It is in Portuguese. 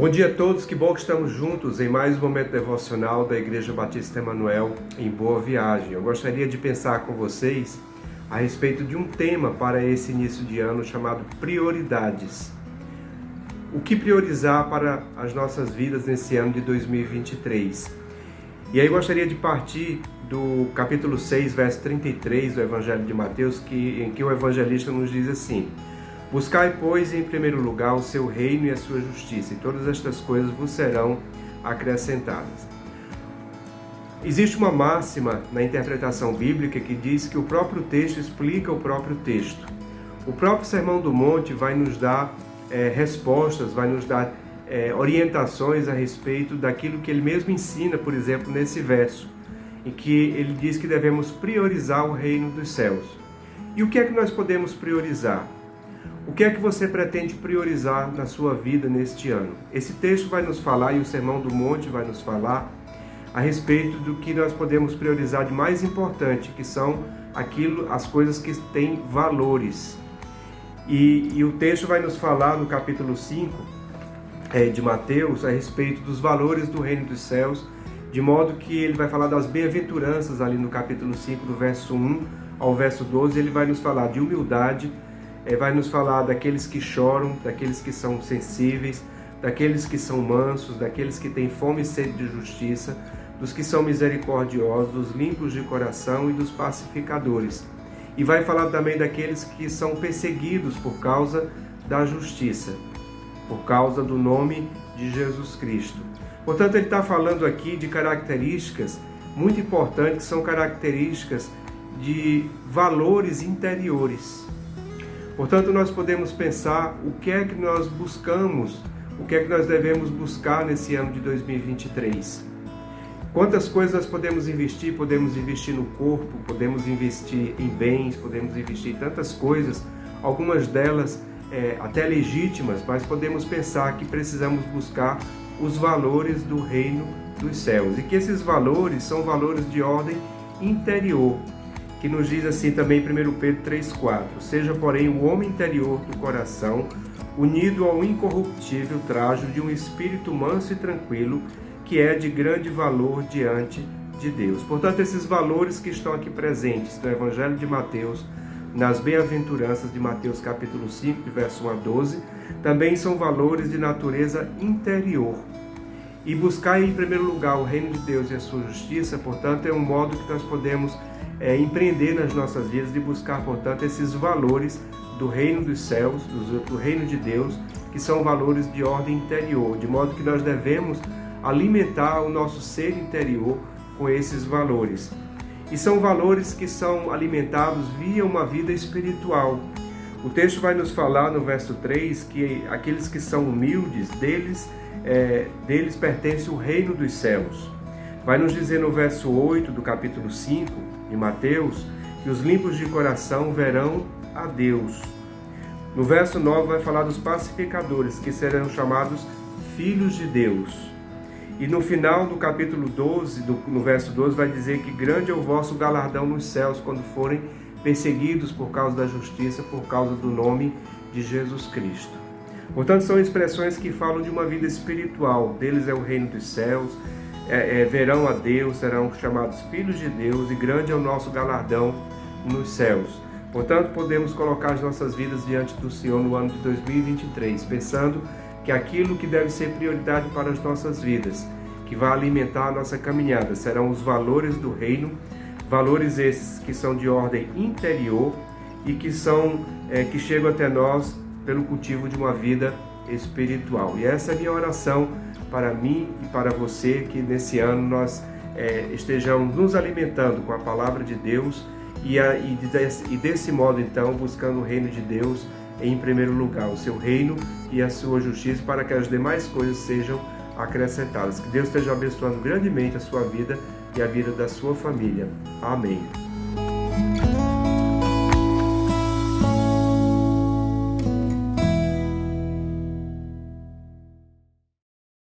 Bom dia a todos, que bom que estamos juntos em mais um momento devocional da Igreja Batista Emanuel em Boa Viagem. Eu gostaria de pensar com vocês a respeito de um tema para esse início de ano chamado prioridades. O que priorizar para as nossas vidas nesse ano de 2023? E aí eu gostaria de partir do capítulo 6, verso 33 do Evangelho de Mateus, em que o evangelista nos diz assim: buscai, pois, em primeiro lugar o seu reino e a sua justiça, e todas estas coisas vos serão acrescentadas. Existe uma máxima na interpretação bíblica que diz que o próprio texto explica o próprio texto. O próprio Sermão do Monte vai nos dar respostas, vai nos dar orientações a respeito daquilo que ele mesmo ensina, por exemplo, nesse verso, em que ele diz que devemos priorizar o reino dos céus. E o que é que nós podemos priorizar? O que é que você pretende priorizar na sua vida neste ano? Esse texto vai nos falar, e o Sermão do Monte vai nos falar, a respeito do que nós podemos priorizar de mais importante, que são as coisas que têm valores. E o texto vai nos falar no capítulo 5 de Mateus a respeito dos valores do reino dos céus, de modo que ele vai falar das bem-aventuranças ali no capítulo 5, do verso 1 ao verso 12, ele vai nos falar de humildade, vai nos falar daqueles que choram, daqueles que são sensíveis, daqueles que são mansos, daqueles que têm fome e sede de justiça, dos que são misericordiosos, dos limpos de coração e dos pacificadores. E vai falar também daqueles que são perseguidos por causa da justiça, por causa do nome de Jesus Cristo. Portanto, ele está falando aqui de características muito importantes, que são características de valores interiores. Portanto, nós podemos pensar o que é que nós buscamos, o que é que nós devemos buscar nesse ano de 2023. Quantas coisas nós podemos investir? Podemos investir no corpo, podemos investir em bens, podemos investir em tantas coisas, algumas delas até legítimas, mas podemos pensar que precisamos buscar os valores do reino dos céus, e que esses valores são valores de ordem interior, que nos diz assim também em 1 Pedro 3,4: seja, porém, o homem interior do coração unido ao incorruptível trajo de um espírito manso e tranquilo, que é de grande valor diante de Deus. Portanto, esses valores que estão aqui presentes no Evangelho de Mateus, nas bem-aventuranças de Mateus capítulo 5, de verso 1 a 12, também são valores de natureza interior. E buscar em primeiro lugar o reino de Deus e a sua justiça, portanto, é um modo que nós podemos empreender nas nossas vidas, de buscar, portanto, esses valores do reino dos céus, do reino de Deus, que são valores de ordem interior, de modo que nós devemos alimentar o nosso ser interior com esses valores. E são valores que são alimentados via uma vida espiritual. O texto vai nos falar no verso 3 que aqueles que são humildes, deles pertence o reino dos céus. Vai nos dizer no verso 8 do capítulo 5 de Mateus que os limpos de coração verão a Deus. No verso 9 vai falar dos pacificadores, que serão chamados filhos de Deus. E no final do capítulo 12, no verso 12, vai dizer que grande é o vosso galardão nos céus quando forem perseguidos por causa da justiça, por causa do nome de Jesus Cristo. Portanto, são expressões que falam de uma vida espiritual. Deles é o reino dos céus, verão a Deus, serão chamados filhos de Deus, e grande é o nosso galardão nos céus. Portanto, podemos colocar as nossas vidas diante do Senhor no ano de 2023, pensando que aquilo que deve ser prioridade para as nossas vidas, que vai alimentar a nossa caminhada, serão os valores do reino, valores esses que são de ordem interior e que chegam até nós pelo cultivo de uma vida espiritual. E essa é a minha oração para mim e para você, que nesse ano nós estejamos nos alimentando com a palavra de Deus e desse modo, então, buscando o reino de Deus em primeiro lugar, o seu reino e a sua justiça, para que as demais coisas sejam acrescentadas. Que Deus esteja abençoando grandemente a sua vida e a vida da sua família. Amém.